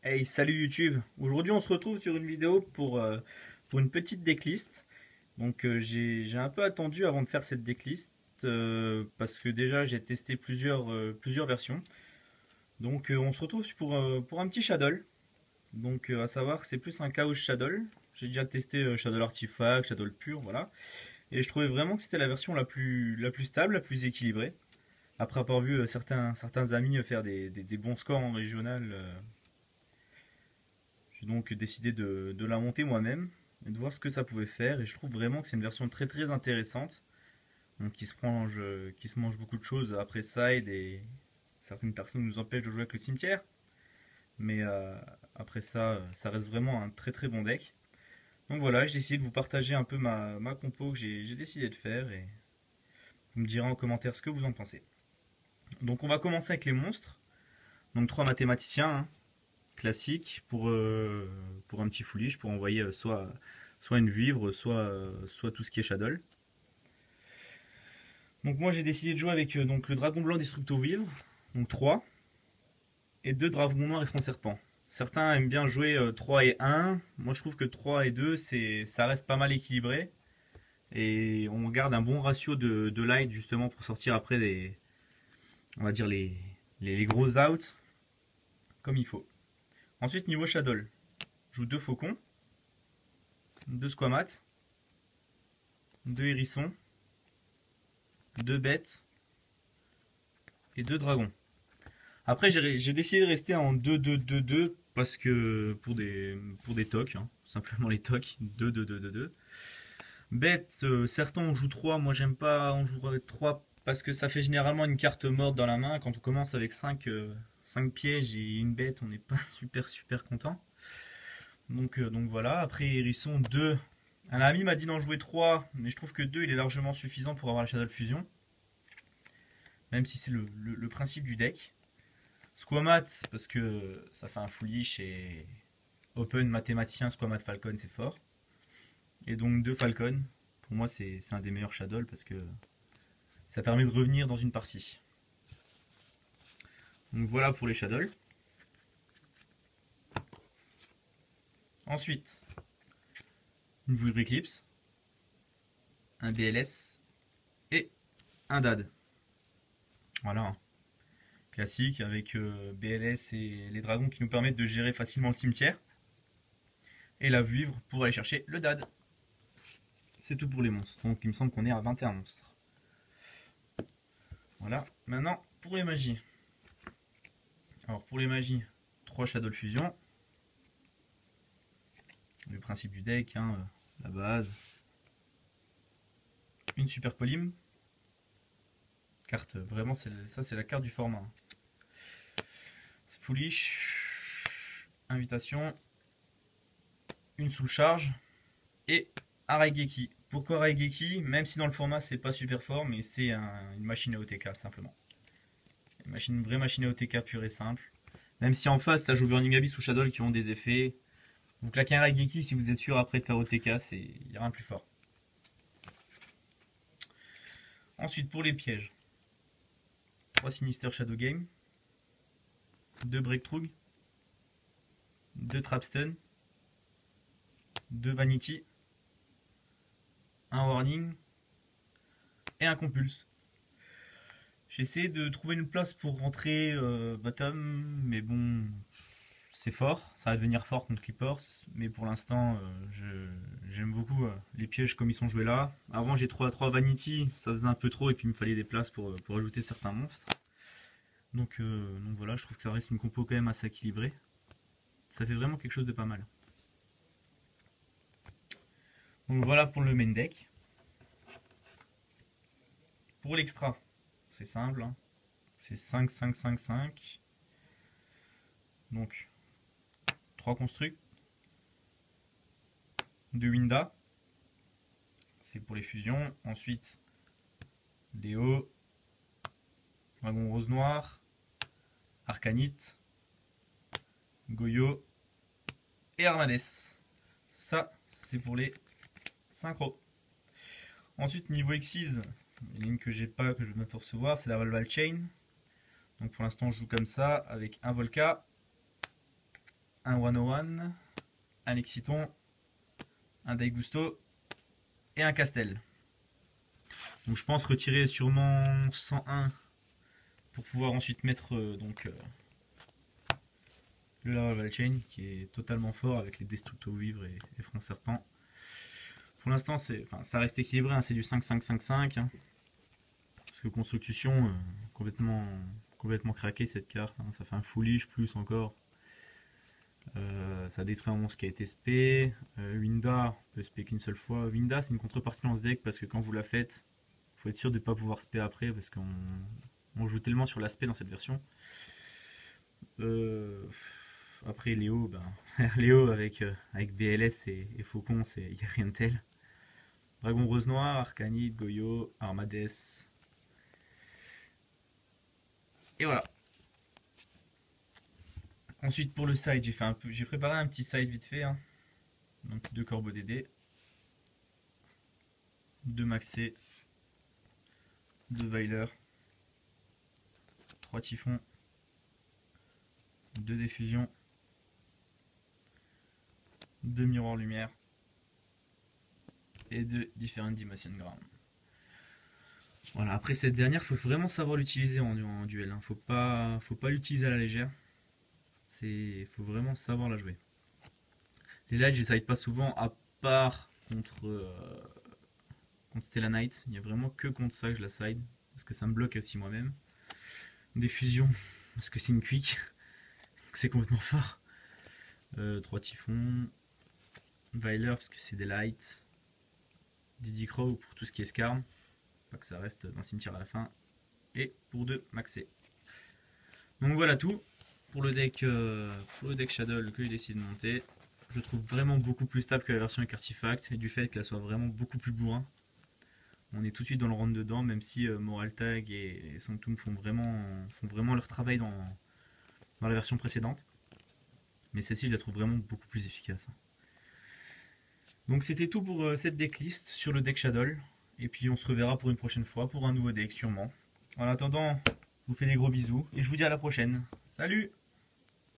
Hey, salut YouTube! Aujourd'hui, on se retrouve sur une vidéo pour une petite decklist. Donc, j'ai un peu attendu avant de faire cette decklist parce que déjà j'ai testé plusieurs versions. Donc, on se retrouve pour un petit Shadow. Donc, à savoir que c'est plus un Chaos Shadow. J'ai déjà testé Shadow Artifact, Shadow Pure, voilà. Et je trouvais vraiment que c'était la version la plus stable, la plus équilibrée. Après avoir vu certains amis faire des bons scores en régional. J'ai donc décidé de la monter moi-même et de voir ce que ça pouvait faire. Et je trouve vraiment que c'est une version très intéressante. Donc qui se mange beaucoup de choses après side et certaines personnes nous empêchent de jouer avec le cimetière. Mais après ça, ça reste vraiment un très bon deck. Donc voilà, j'ai décidé de vous partager un peu ma compo que j'ai décidé de faire et vous me direz en commentaire ce que vous en pensez. Donc on va commencer avec les monstres. Donc trois mathématiciens, hein, classiques pour un petit foolish, pour envoyer soit une vivre, soit tout ce qui est shadow. Donc moi j'ai décidé de jouer avec donc le dragon blanc destructo vivre, donc 3, et 2 dragons noirs et front serpent. Certains aiment bien jouer 3 et 1, moi je trouve que 3 et 2 ça reste pas mal équilibré, et on garde un bon ratio de light justement pour sortir après on va dire les gros outs comme il faut. Ensuite niveau shadow, je joue 2 faucons, 2 squamates, 2 hérissons, 2 bêtes et 2 dragons. Après, j'ai décidé de rester en 2-2-2-2 parce que pour des tocs, hein, simplement les tocs, 2-2-2-2-2. Bête, certains on joue 3, moi j'aime pas on joue avec 3 parce que ça fait généralement une carte morte dans la main. Quand on commence avec 5 pièges et une bête, on n'est pas super content. Donc voilà, après hérisson 2. Un ami m'a dit d'en jouer 3, mais je trouve que 2 il est largement suffisant pour avoir la Shadow Fusion. Même si c'est le principe du deck. Squamat, parce que ça fait un foolish et open mathématicien, Squamat Falcon, c'est fort. Et donc 2 Falcon, pour moi c'est un des meilleurs Shadow parce que ça permet de revenir dans une partie. Donc voilà pour les Shadow. Ensuite, une Vouivre Eclipse, un BLS et un DAD. Voilà. Classique avec BLS et les dragons qui nous permettent de gérer facilement le cimetière. Et la vivre pour aller chercher le DAD. C'est tout pour les monstres. Donc il me semble qu'on est à 21 monstres. Voilà. Maintenant, pour les magies. Alors pour les magies, 3 Shadow Fusion. Le principe du deck, hein, la base. Une Super Polyme. Carte, vraiment, ça c'est la carte du format. Foolish. Invitation. Une Soul Charge. Et un Raigeki. Pourquoi Raigeki? Même si dans le format c'est pas super fort, mais c'est une machine à OTK simplement. Une vraie machine à OTK pure et simple. Même si en face ça joue Burning Abyss ou Shadow qui ont des effets. Vous claquez un Raigeki si vous êtes sûr après de faire OTK, il n'y a rien de plus fort. Ensuite pour les pièges. 3 Sinister Shadow Game. 2 Breakthrough. 2 Trapstun. 2 Vanity. Un Warning. Et un Compulse. J'ai essayé de trouver une place pour rentrer bottom, mais bon, c'est fort, ça va devenir fort contre Clippers, mais pour l'instant, j'aime beaucoup les pièges comme ils sont joués là. Avant, j'ai 3 Vanity, ça faisait un peu trop, et puis il me fallait des places pour ajouter certains monstres. Donc voilà, je trouve que ça reste une compo quand même assez équilibrée. Ça fait vraiment quelque chose de pas mal. Donc voilà pour le main deck. Pour l'extra, c'est simple, hein. C'est 5-5-5-5. Donc 3 constructs, 2 Winda, c'est pour les fusions. Ensuite, Léo, Dragon Rose Noir, Arcanite, Goyo et Armades. Ça, c'est pour les synchros. Ensuite, niveau Xyz, une ligne que j'ai pas, que je vais bientôt recevoir, c'est la Valval Chain. Donc pour l'instant, je joue comme ça, avec un Volca, un 101, un Exciton, un Daigusto et un Castel. Donc je pense retirer sûrement 101 pour pouvoir ensuite mettre le Lava Valchain qui est totalement fort avec les Destructo Vivre et Front Serpent. Pour l'instant ça reste équilibré, hein, c'est du 5-5-5-5. Hein, parce que Construction, complètement craqué cette carte, hein, ça fait un foolish plus encore. Ça détruit un monstre qui a été spé. Winda peut spé qu'une seule fois. Winda c'est une contrepartie dans ce deck parce que quand vous la faites, faut être sûr de ne pas pouvoir spé après parce qu'on joue tellement sur l'aspect dans cette version. Après Léo, Léo avec BLS et Faucon, il n'y a rien de tel. Dragon Rose Noir, Arcanide, Goyo, Armades. Et voilà. Ensuite pour le side, j'ai préparé un petit side vite fait. Hein. Donc 2 Corbeaux DD, 2 Maxé, 2 Veiler, 3 Typhons, 2 Diffusions, 2 Miroirs Lumière et 2 Different Dimension Ground. Voilà, après cette dernière, il faut vraiment savoir l'utiliser en duel. Hein. Faut pas l'utiliser à la légère. Il faut vraiment savoir la jouer. Les lights, j'essaye pas souvent, à part contre Stella Knight. Il n'y a vraiment que contre ça que je la side. Parce que ça me bloque aussi moi-même. Des fusions, parce que c'est une quick. C'est complètement fort. 3 Typhons. Veiler, parce que c'est des lights. Diddy Crow pour tout ce qui est Scarm. Pas que ça reste dans le cimetière à la fin. Et pour 2 maxé. Donc voilà tout. Pour le deck Shadow que j'ai décidé de monter, je trouve vraiment beaucoup plus stable que la version avec Artifact et du fait qu'elle soit vraiment beaucoup plus bourrin. On est tout de suite dans le round dedans, même si Moraltag et Sanctum font vraiment leur travail dans la version précédente. Mais celle-ci, je la trouve vraiment beaucoup plus efficace. Donc c'était tout pour cette decklist sur le deck Shadow. Et puis on se reverra pour une prochaine fois pour un nouveau deck sûrement. En attendant, je vous fais des gros bisous et je vous dis à la prochaine. Salut!